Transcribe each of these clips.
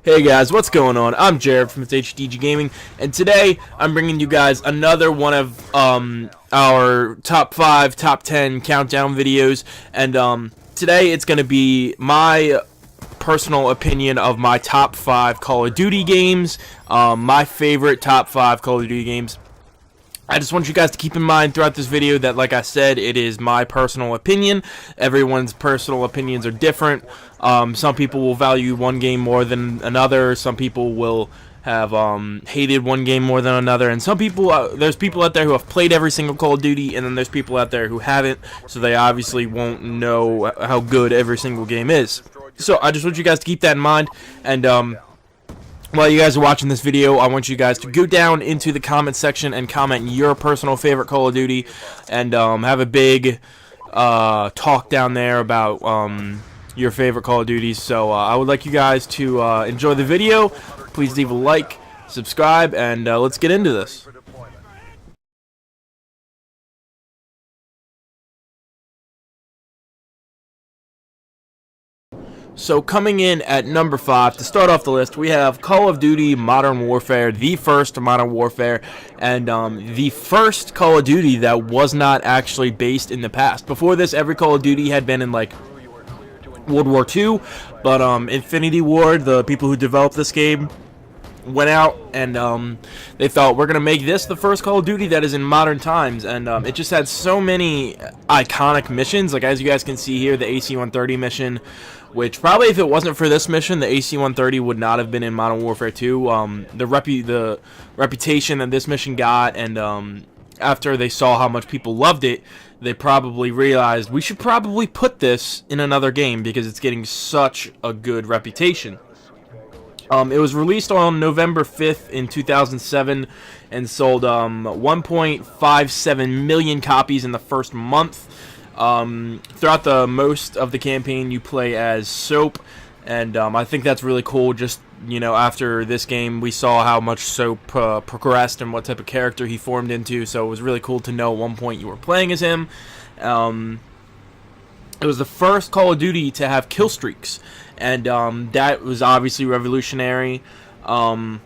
Hey guys, what's going on? I'm Jared from HDG Gaming, and today I'm bringing you guys another one of our top 5, top 10 countdown videos, and today it's going to be my personal opinion of my top 5 Call of Duty games, my favorite top 5 Call of Duty games. I just want you guys to keep in mind throughout this video that, like I said, it is my personal opinion. Everyone's personal opinions are different. Some people will value one game more than another. Some people will have hated one game more than another. And some people, there's people out there who have played every single Call of Duty, and then there's people out there who haven't, so they obviously won't know how good every single game is. So I just want you guys to keep that in mind, and while you guys are watching this video, I want you guys to go down into the comment section and comment your personal favorite Call of Duty, and have a big talk down there about your favorite Call of Duties. So I would like you guys to enjoy the video. Please leave a like, subscribe, and let's get into this. So coming in at number 5, to start off the list, we have Call of Duty Modern Warfare, the first Modern Warfare, and the first Call of Duty that was not actually based in the past. Before this, every Call of Duty had been in, like, World War II, but Infinity Ward, the people who developed this game, went out and they thought, we're going to make this the first Call of Duty that is in modern times, and it just had so many iconic missions. Like, as you guys can see here, the AC-130 mission, which probably if it wasn't for this mission, the AC-130 would not have been in Modern Warfare 2. The reputation that this mission got, and after they saw how much people loved it, they probably realized we should probably put this in another game because it's getting such a good reputation. It was released on November 5th in 2007 and sold 1.57 million copies in the first month. Throughout the most of the campaign, you play as Soap, and I think that's really cool. Just, you know, after this game, we saw how much Soap progressed and what type of character he formed into, so it was really cool to know at one point you were playing as him. It was the first Call of Duty to have kill streaks, and that was obviously revolutionary. And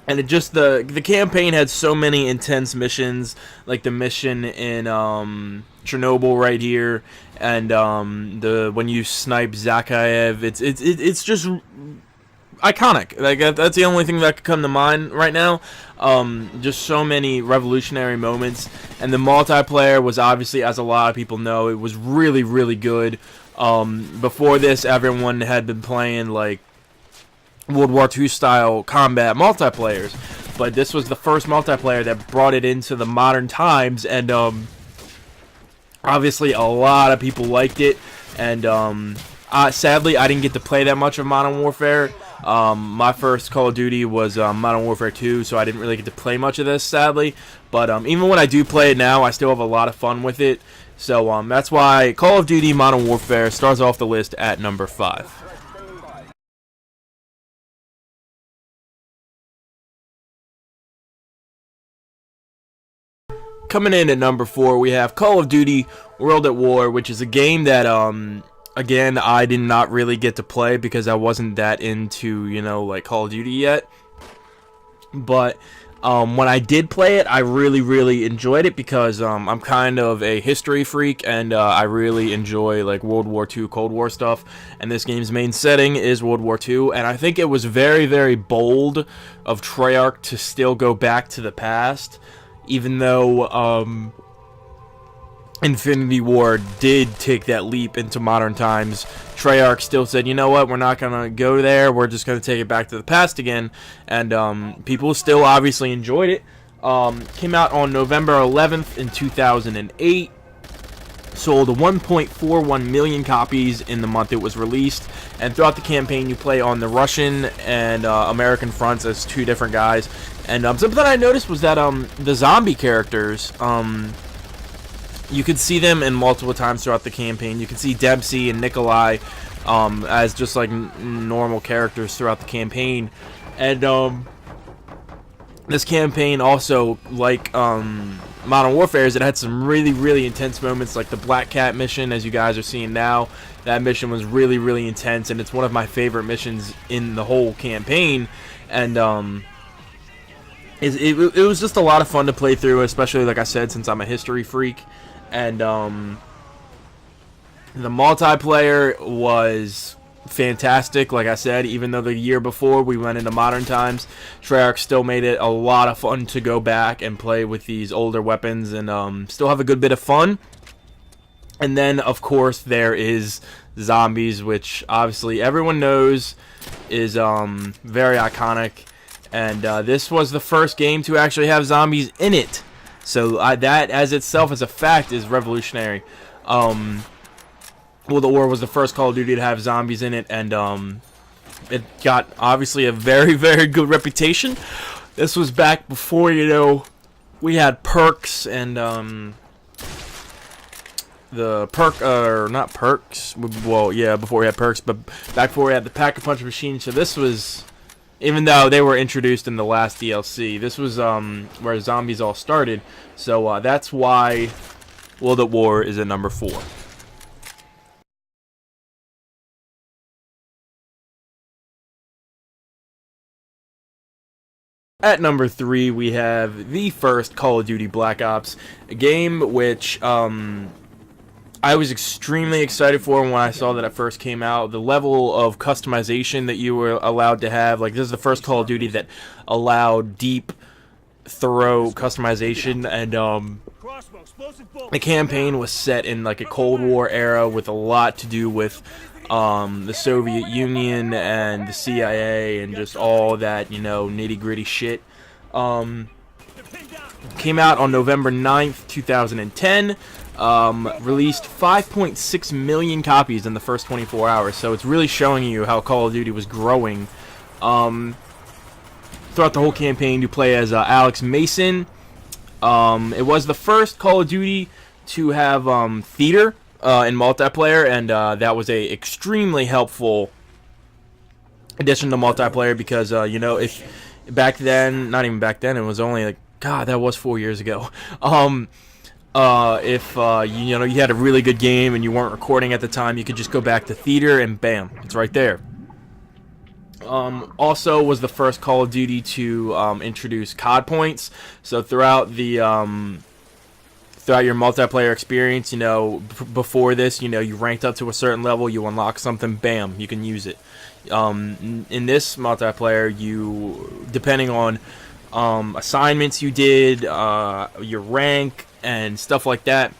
it just, the campaign had so many intense missions, like the mission in Chernobyl right here, and when you snipe Zakhaev, it's just iconic. Like, that's the only thing that could come to mind right now. Just so many revolutionary moments, and the multiplayer was obviously, as a lot of people know, it was really, really good. Before this, everyone had been playing like World War II style combat multiplayers, but this was the first multiplayer that brought it into the modern times, and obviously a lot of people liked it, and sadly I didn't get to play that much of Modern Warfare. My first Call of Duty was Modern Warfare 2, so I didn't really get to play much of this, sadly, but even when I do play it now, I still have a lot of fun with it. So that's why Call of Duty Modern Warfare starts off the list at number 5. Coming in at number 4, we have Call of Duty World at War, which is a game that, again, I did not really get to play because I wasn't that into, you know, like Call of Duty yet. But when I did play it, I really, really enjoyed it because I'm kind of a history freak, and I really enjoy, like, World War II, Cold War stuff. And this game's main setting is World War II, and I think it was very, very bold of Treyarch to still go back to the past. Even though Infinity Ward did take that leap into modern times, Treyarch still said, you know what, we're not going to go there, we're just going to take it back to the past again, and people still obviously enjoyed it. Came out on November 11th in 2008, sold 1.41 million copies in the month it was released, and throughout the campaign you play on the Russian and American fronts as two different guys. And something that I noticed was that the zombie characters, you could see them in multiple times throughout the campaign. You can see Dempsey and Nikolai as just like normal characters throughout the campaign. And this campaign also, like Modern Warfare is it had some really intense moments, like the Black Cat mission, as you guys are seeing now. That mission was really intense, and it's one of my favorite missions in the whole campaign. And it was just a lot of fun to play through, especially, like I said, since I'm a history freak. And the multiplayer was fantastic. Like I said, even though the year before we went into modern times, Treyarch still made it a lot of fun to go back and play with these older weapons and still have a good bit of fun. And then, of course, there is Zombies, which obviously everyone knows is very iconic. And this was the first game to actually have zombies in it. So that, as itself, as a fact, is revolutionary. World at War was the first Call of Duty to have zombies in it, and it got, obviously, a very good reputation. This was back before, you know, we had perks and the perk, not perks, well, yeah, before we had perks, but back before we had the Pack-a-Punch machine. So this was, even though they were introduced in the last DLC, this was where zombies all started. So that's why World at War is at number 4. At number 3, we have the first Call of Duty Black Ops, a game which I was extremely excited for when I saw that it first came out. The level of customization that you were allowed to have, like, this is the first Call of Duty that allowed deep, thorough customization, and the campaign was set in like a Cold War era with a lot to do with the Soviet Union and the CIA and just all that, you know, nitty-gritty shit. Came out on November 9th, 2010. Released 5.6 million copies in the first 24 hours, so it's really showing you how Call of Duty was growing. Throughout the whole campaign, you play as Alex Mason. It was the first Call of Duty to have theater in multiplayer, and that was a extremely helpful addition to multiplayer because you know, if back then, not even back then, it was only like, God, that was 4 years ago. If you know, you had a really good game and you weren't recording at the time, you could just go back to theater and bam, it's right there. Also was the first Call of Duty to introduce COD points. So throughout the throughout your multiplayer experience, you know, before this, you know, you ranked up to a certain level, you unlock something, bam, you can use it. In this multiplayer, you, depending on assignments you did, your rank and stuff like that,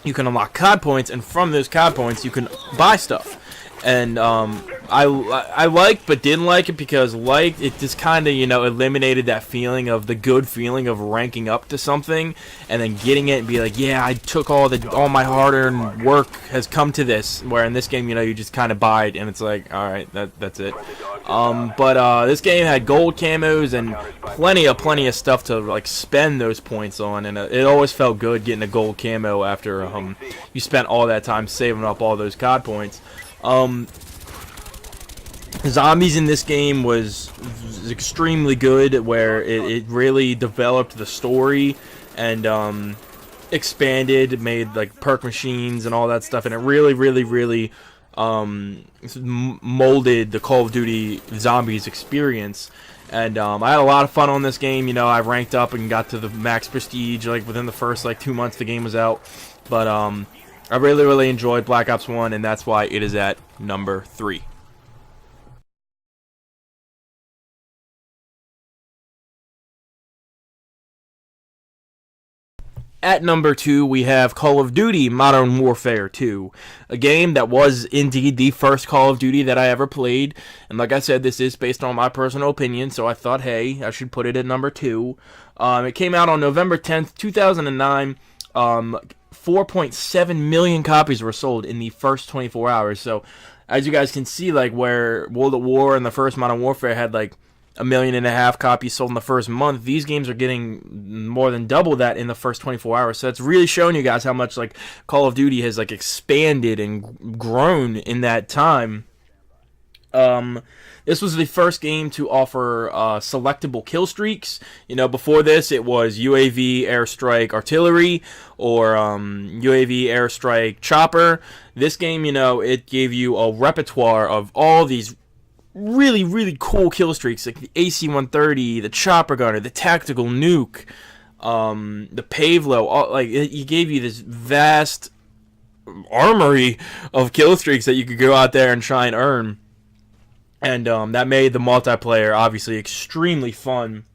you can unlock COD points, and from those COD points you can buy stuff. And I liked but didn't like it because it just kind of, you know, eliminated that feeling of the good feeling of ranking up to something and then getting it and be like, yeah, I took all my hard-earned work has come to this. Where in this game, you know, you just kind of buy it and it's like, all right, that's it. But this game had gold camos and plenty of stuff to like spend those points on, and it always felt good getting a gold camo after you spent all that time saving up all those COD points. Zombies in this game was extremely good, where it really developed the story and expanded, made like perk machines and all that stuff, and it really molded the Call of Duty Zombies experience. And I had a lot of fun on this game. You know, I ranked up and got to the max prestige like within the first like 2 months the game was out. But I really enjoyed Black Ops 1, and that's why it is at number 3. At number 2, we have Call of Duty Modern Warfare 2, a game that was indeed the first Call of Duty that I ever played. And like I said, this is based on my personal opinion, so I thought, hey, I should put it at number 2. It came out on November 10th, 2009. 4.7 million copies were sold in the first 24 hours. So, as you guys can see, like where World at War and the first Modern Warfare had like 1.5 million copies sold in the first month, these games are getting more than double that in the first 24 hours. So it's really showing you guys how much like Call of Duty has like expanded and grown in that time. This was the first game to offer selectable kill streaks. You know, before this, it was UAV, airstrike, artillery, or UAV, airstrike, chopper. This game, you know, it gave you a repertoire of all these really, really cool kill streaks, like the AC-130, the chopper gunner, the tactical nuke, the Pavlo. Like, it gave you this vast armory of kill streaks that you could go out there and try and earn. And that made the multiplayer obviously extremely fun.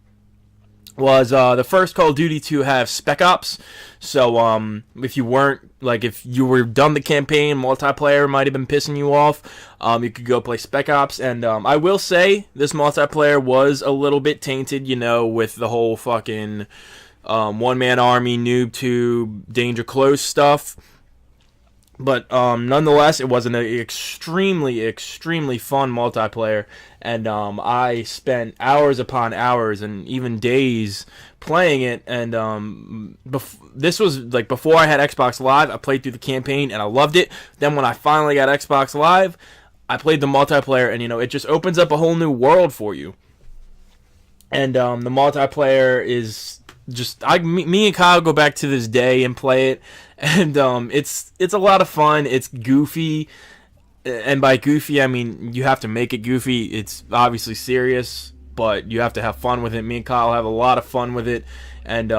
Was the first Call of Duty to have Spec Ops. So if you weren't, like, if you were done the campaign, multiplayer might have been pissing you off, you could go play Spec Ops. And I will say this multiplayer was a little bit tainted, you know, with the whole fucking one-man army, noob tube, danger close stuff. But nonetheless, it was an extremely, extremely fun multiplayer, and I spent hours upon hours and even days playing it. And this was like before I had Xbox Live. I played through the campaign and I loved it. Then when I finally got Xbox Live, I played the multiplayer, and you know, it just opens up a whole new world for you. And the multiplayer is just me and Kyle go back to this day and play it, and it's a lot of fun. It's goofy, and by goofy I mean you have to make it goofy. It's obviously serious, but you have to have fun with it. Me and Kyle have a lot of fun with it, and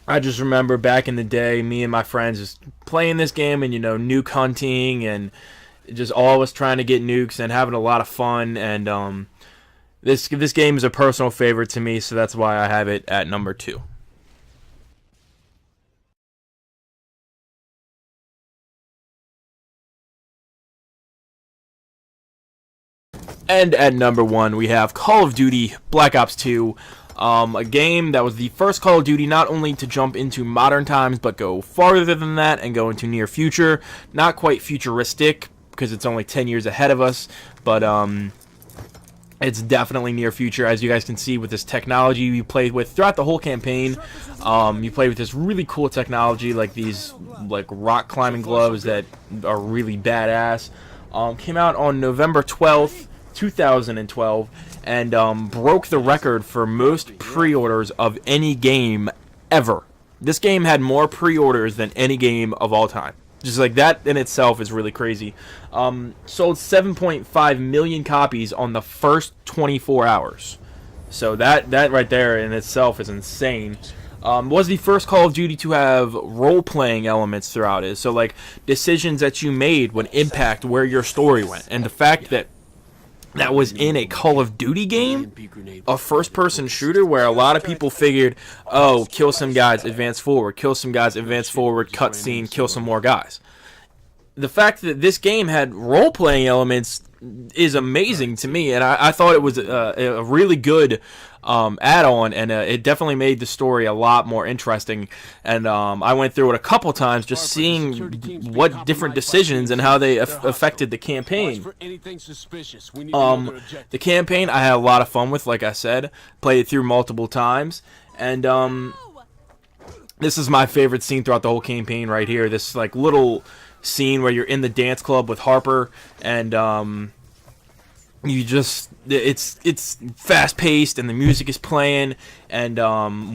I just remember back in the day, me and my friends just playing this game, and you know, nuke hunting, and just always trying to get nukes and having a lot of fun. And This game is a personal favorite to me, so that's why I have it at number 2. And at number 1, we have Call of Duty Black Ops 2, a game that was the first Call of Duty not only to jump into modern times, but go farther than that and go into near future. Not quite futuristic, because it's only 10 years ahead of us, but it's definitely near future, as you guys can see with this technology you played with throughout the whole campaign. You played with this really cool technology, like these like rock climbing gloves that are really badass. Came out on November 12th, 2012, and broke the record for most pre-orders of any game ever. This game had more pre-orders than any game of all time. Just like that in itself is really crazy. Sold 7.5 million copies on the first 24 hours. So that right there in itself is insane. Was the first Call of Duty to have role-playing elements throughout it. So like decisions that you made would impact where your story went. And the fact that that was in a Call of Duty game, a first-person shooter where a lot of people figured, oh, kill some guys, advance forward, kill some guys, advance forward, cutscene, kill some more guys. The fact that this game had role-playing elements is amazing to me, and I thought it was a really good add-on, and it definitely made the story a lot more interesting. And I went through it a couple times just seeing what different decisions and how they affected the campaign. The campaign I had a lot of fun with, like I said. Played it through multiple times, and this is my favorite scene throughout the whole campaign right here. This like little scene where you're in the dance club with Harper, and you just it's fast paced and the music is playing, and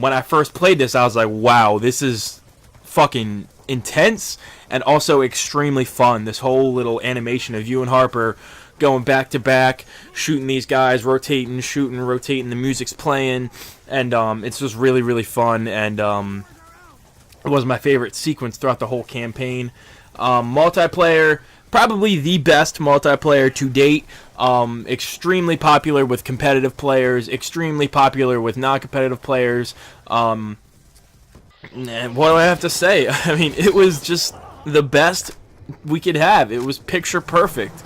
when I first played this I was like, wow, this is fucking intense and also extremely fun. This whole little animation of you and Harper going back to back, shooting these guys, rotating, shooting, rotating, the music's playing, and it's just really, really fun, and it was my favorite sequence throughout the whole campaign. Multiplayer, probably the best multiplayer to date. Extremely popular with competitive players, extremely popular with non-competitive players. And what do I have to say? I mean, it was just the best we could have. It was picture perfect.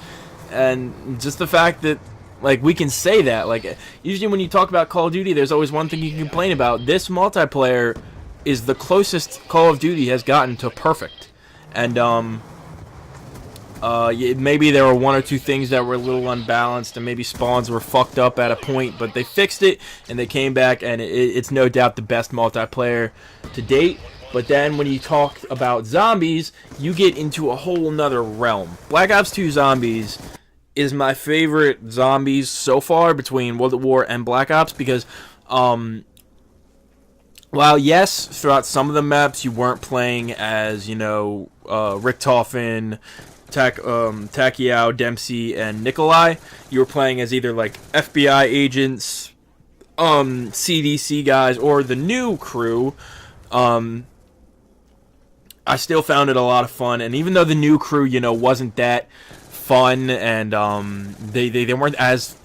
And just the fact that, like, we can say that. Like, usually when you talk about Call of Duty, there's always one thing you can complain about. This multiplayer is the closest Call of Duty has gotten to perfect. And maybe there were one or two things that were a little unbalanced, and maybe spawns were fucked up at a point, but they fixed it, and they came back, and it's no doubt the best multiplayer to date. But then when you talk about zombies, you get into a whole nother realm. Black Ops 2 Zombies is my favorite zombies so far between World at War and Black Ops because, while yes, throughout some of the maps you weren't playing as, Richtofen, Takiao, Dempsey, and Nikolai, you were playing as either like FBI agents, CDC guys, or the new crew. I still found it a lot of fun, and even though the new crew, wasn't that fun, and they weren't as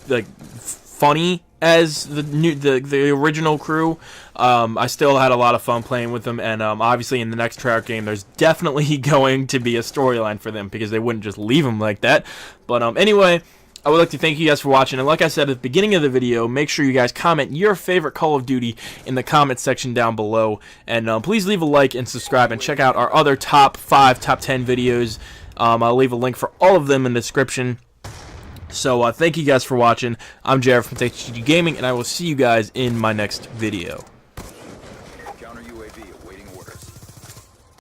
like funny as the original crew, I still had a lot of fun playing with them, and obviously in the next Treyarch game, there's definitely going to be a storyline for them because they wouldn't just leave them like that. But anyway, I would like to thank you guys for watching, and like I said at the beginning of the video, make sure you guys comment your favorite Call of Duty in the comment section down below, and please leave a like and subscribe, and check out our other top 5, top 10 videos. I'll leave a link for all of them in the description. So thank you guys for watching. I'm Jared from HDG Gaming, and I will see you guys in my next video.